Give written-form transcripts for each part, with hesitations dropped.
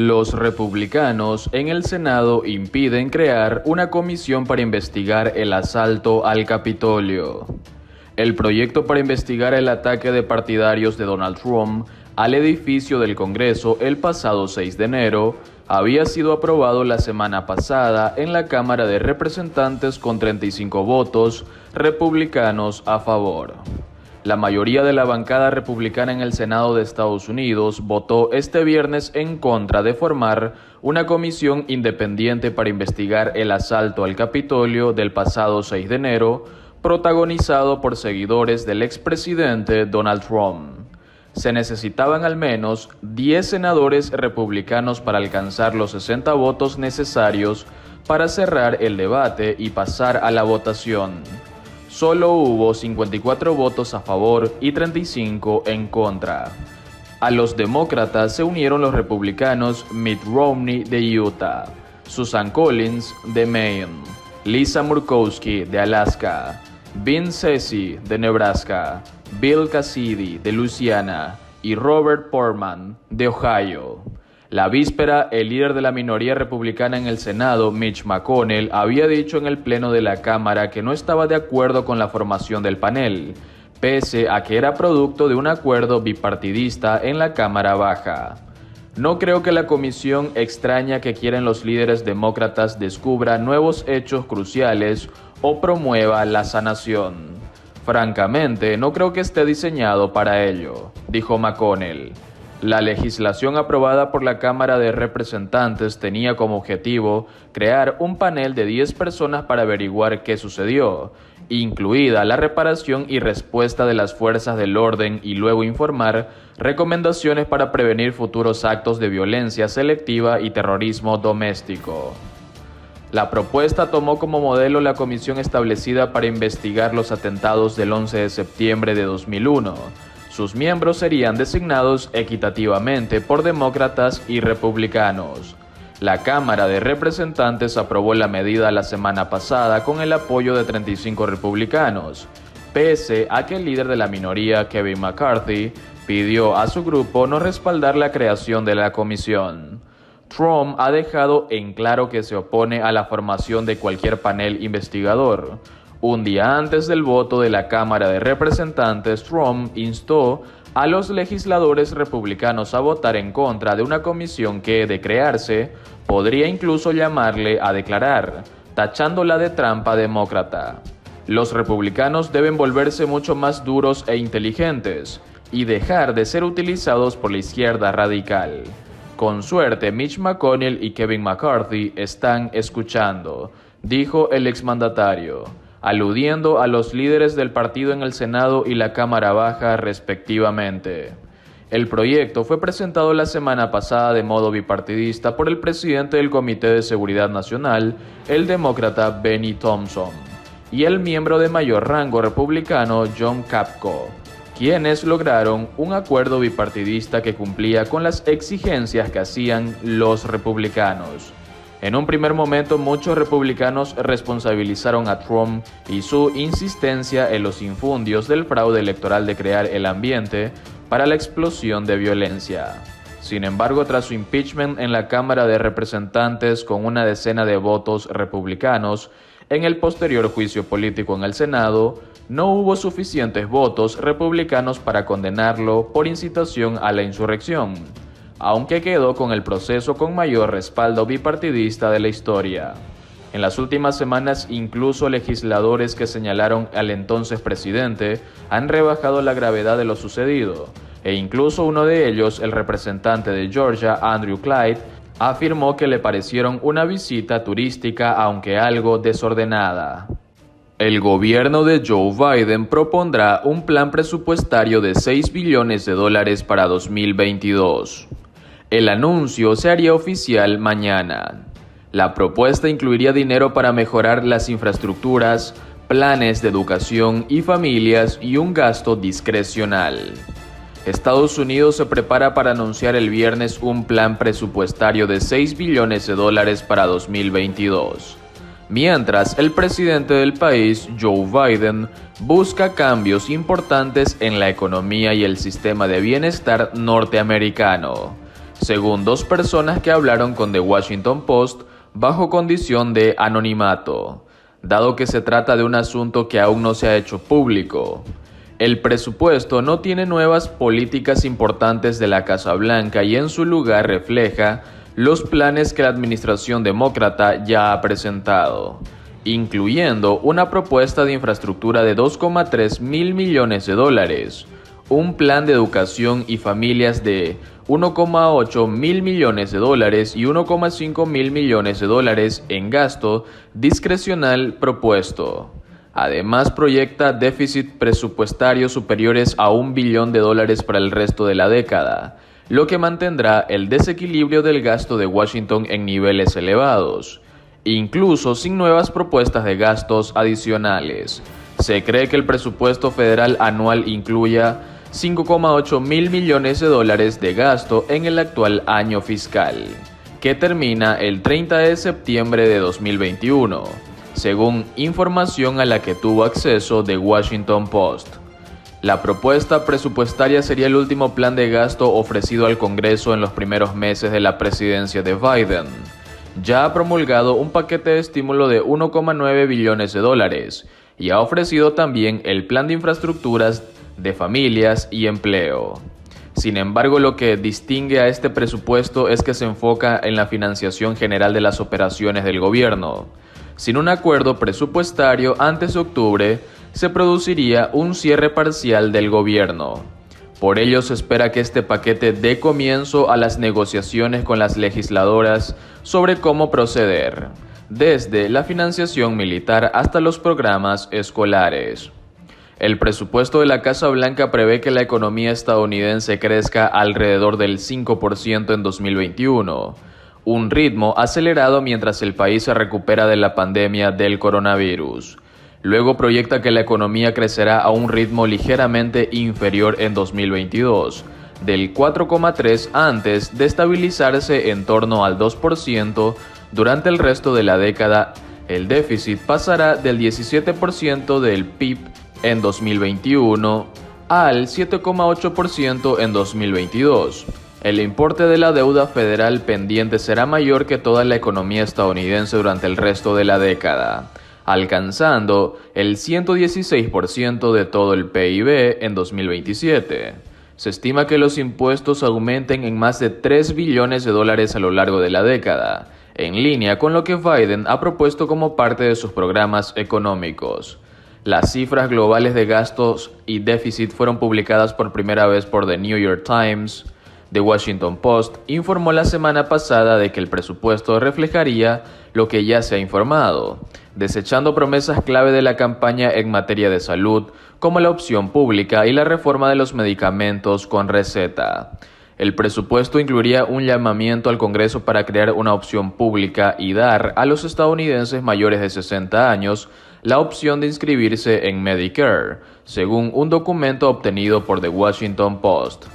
Los republicanos en el Senado impiden crear una comisión para investigar el asalto al Capitolio. El proyecto para investigar el ataque de partidarios de Donald Trump al edificio del Congreso el pasado 6 de enero había sido aprobado la semana pasada en la Cámara de Representantes con 35 votos republicanos a favor. La mayoría de la bancada republicana en el Senado de Estados Unidos votó este viernes en contra de formar una comisión independiente para investigar el asalto al Capitolio del pasado 6 de enero, protagonizado por seguidores del expresidente Donald Trump. Se necesitaban al menos 10 senadores republicanos para alcanzar los 60 votos necesarios para cerrar el debate y pasar a la votación. Solo hubo 54 votos a favor y 35 en contra. A los demócratas se unieron los republicanos Mitt Romney de Utah, Susan Collins de Maine, Lisa Murkowski de Alaska, Vince Cesi de Nebraska, Bill Cassidy de Luisiana y Robert Portman de Ohio. La víspera, el líder de la minoría republicana en el Senado, Mitch McConnell, había dicho en el Pleno de la Cámara que no estaba de acuerdo con la formación del panel, pese a que era producto de un acuerdo bipartidista en la Cámara Baja. No creo que la comisión extraña que quieren los líderes demócratas descubra nuevos hechos cruciales o promueva la sanación. Francamente, no creo que esté diseñado para ello, dijo McConnell. La legislación aprobada por la Cámara de Representantes tenía como objetivo crear un panel de 10 personas para averiguar qué sucedió, incluida la reparación y respuesta de las fuerzas del orden y luego informar recomendaciones para prevenir futuros actos de violencia selectiva y terrorismo doméstico. La propuesta tomó como modelo la comisión establecida para investigar los atentados del 11 de septiembre de 2001. Sus miembros serían designados equitativamente por demócratas y republicanos. La Cámara de Representantes aprobó la medida la semana pasada con el apoyo de 35 republicanos, pese a que el líder de la minoría, Kevin McCarthy, pidió a su grupo no respaldar la creación de la comisión. Trump ha dejado en claro que se opone a la formación de cualquier panel investigador. Un día antes del voto de la Cámara de Representantes, Trump instó a los legisladores republicanos a votar en contra de una comisión que, de crearse, podría incluso llamarle a declarar, tachándola de trampa demócrata. Los republicanos deben volverse mucho más duros e inteligentes y dejar de ser utilizados por la izquierda radical. Con suerte, Mitch McConnell y Kevin McCarthy están escuchando, dijo el exmandatario, aludiendo a los líderes del partido en el Senado y la Cámara Baja respectivamente. El proyecto fue presentado la semana pasada de modo bipartidista por el presidente del Comité de Seguridad Nacional, el demócrata Benny Thompson, y el miembro de mayor rango republicano John Capco, quienes lograron un acuerdo bipartidista que cumplía con las exigencias que hacían los republicanos. En un primer momento, muchos republicanos responsabilizaron a Trump y su insistencia en los infundios del fraude electoral de crear el ambiente para la explosión de violencia. Sin embargo, tras su impeachment en la Cámara de Representantes con una decena de votos republicanos, en el posterior juicio político en el Senado, no hubo suficientes votos republicanos para condenarlo por incitación a la insurrección, aunque quedó con el proceso con mayor respaldo bipartidista de la historia. En las últimas semanas, incluso legisladores que señalaron al entonces presidente han rebajado la gravedad de lo sucedido, e incluso uno de ellos, el representante de Georgia, Andrew Clyde, afirmó que le parecieron una visita turística aunque algo desordenada. El gobierno de Joe Biden propondrá un plan presupuestario de $6 billones para 2022. El anuncio se haría oficial mañana. La propuesta incluiría dinero para mejorar las infraestructuras, planes de educación y familias y un gasto discrecional. Estados Unidos se prepara para anunciar el viernes un plan presupuestario de $6 billones para 2022. Mientras el presidente del país, Joe Biden, busca cambios importantes en la economía y el sistema de bienestar norteamericano. según dos personas que hablaron con The Washington Post bajo condición de anonimato, dado que se trata de un asunto que aún no se ha hecho público. El presupuesto no tiene nuevas políticas importantes de la Casa Blanca y en su lugar refleja los planes que la administración demócrata ya ha presentado, incluyendo una propuesta de infraestructura de 2,3 mil millones de dólares, un plan de educación y familias de 1,8 mil millones de dólares y 1,5 mil millones de dólares en gasto discrecional propuesto. Además, proyecta déficit presupuestarios superiores a $1 billón para el resto de la década, lo que mantendrá el desequilibrio del gasto de Washington en niveles elevados, incluso sin nuevas propuestas de gastos adicionales. Se cree que el presupuesto federal anual incluya 5,8 mil millones de dólares de gasto en el actual año fiscal, que termina el 30 de septiembre de 2021, según información a la que tuvo acceso The Washington Post. La propuesta presupuestaria sería el último plan de gasto ofrecido al Congreso en los primeros meses de la presidencia de Biden. Ya ha promulgado un paquete de estímulo de 1,9 billones de dólares y ha ofrecido también el plan de infraestructuras de familias y empleo. Sin embargo, lo que distingue a este presupuesto es que se enfoca en la financiación general de las operaciones del gobierno. Sin un acuerdo presupuestario antes de octubre, se produciría un cierre parcial del gobierno. Por ello, se espera que este paquete dé comienzo a las negociaciones con las legisladoras sobre cómo proceder, desde la financiación militar hasta los programas escolares. El presupuesto de la Casa Blanca prevé que la economía estadounidense crezca alrededor del 5% en 2021, un ritmo acelerado mientras el país se recupera de la pandemia del coronavirus. Luego proyecta que la economía crecerá a un ritmo ligeramente inferior en 2022, del 4,3% antes de estabilizarse en torno al 2% durante el resto de la década. El déficit pasará del 17% del PIB en 2021 al 7,8% en 2022. El importe de la deuda federal pendiente será mayor que toda la economía estadounidense durante el resto de la década, alcanzando el 116% de todo el PIB en 2027. Se estima que los impuestos aumenten en más de 3 billones de dólares a lo largo de la década, en línea con lo que Biden ha propuesto como parte de sus programas económicos. Las cifras globales de gastos y déficit fueron publicadas por primera vez por The New York Times. The Washington Post informó la semana pasada de que el presupuesto reflejaría lo que ya se ha informado, desechando promesas clave de la campaña en materia de salud, como la opción pública y la reforma de los medicamentos con receta. El presupuesto incluiría un llamamiento al Congreso para crear una opción pública y dar a los estadounidenses mayores de 60 años la opción de inscribirse en Medicare, según un documento obtenido por The Washington Post.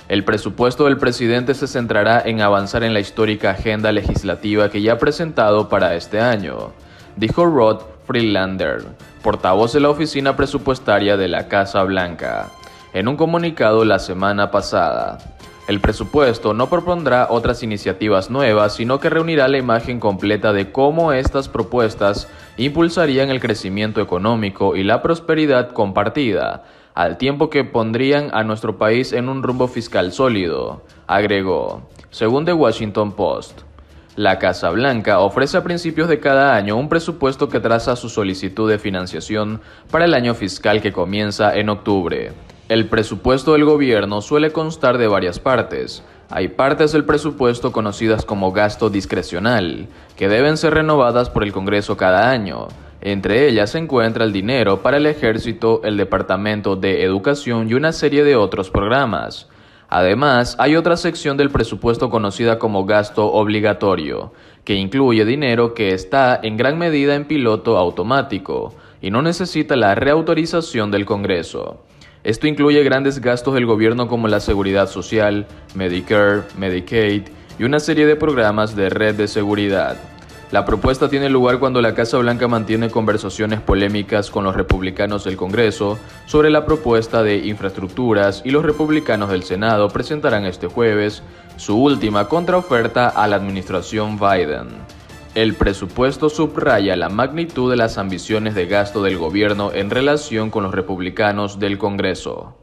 El presupuesto del presidente se centrará en avanzar en la histórica agenda legislativa que ya ha presentado para este año, dijo Rod Friedlander, portavoz de la Oficina Presupuestaria de la Casa Blanca, en un comunicado la semana pasada. El presupuesto no propondrá otras iniciativas nuevas, sino que reunirá la imagen completa de cómo estas propuestas impulsarían el crecimiento económico y la prosperidad compartida, al tiempo que pondrían a nuestro país en un rumbo fiscal sólido, agregó, según The Washington Post. La Casa Blanca ofrece a principios de cada año un presupuesto que traza su solicitud de financiación para el año fiscal que comienza en octubre. El presupuesto del gobierno suele constar de varias partes. Hay partes del presupuesto conocidas como gasto discrecional, que deben ser renovadas por el Congreso cada año. Entre ellas se encuentra el dinero para el ejército, el Departamento de Educación y una serie de otros programas. Además, hay otra sección del presupuesto conocida como gasto obligatorio, que incluye dinero que está en gran medida en piloto automático y no necesita la reautorización del Congreso. Esto incluye grandes gastos del gobierno como la seguridad social, Medicare, Medicaid y una serie de programas de red de seguridad. La propuesta tiene lugar cuando la Casa Blanca mantiene conversaciones polémicas con los republicanos del Congreso sobre la propuesta de infraestructuras y los republicanos del Senado presentarán este jueves su última contraoferta a la administración Biden. El presupuesto subraya la magnitud de las ambiciones de gasto del gobierno en relación con los republicanos del Congreso.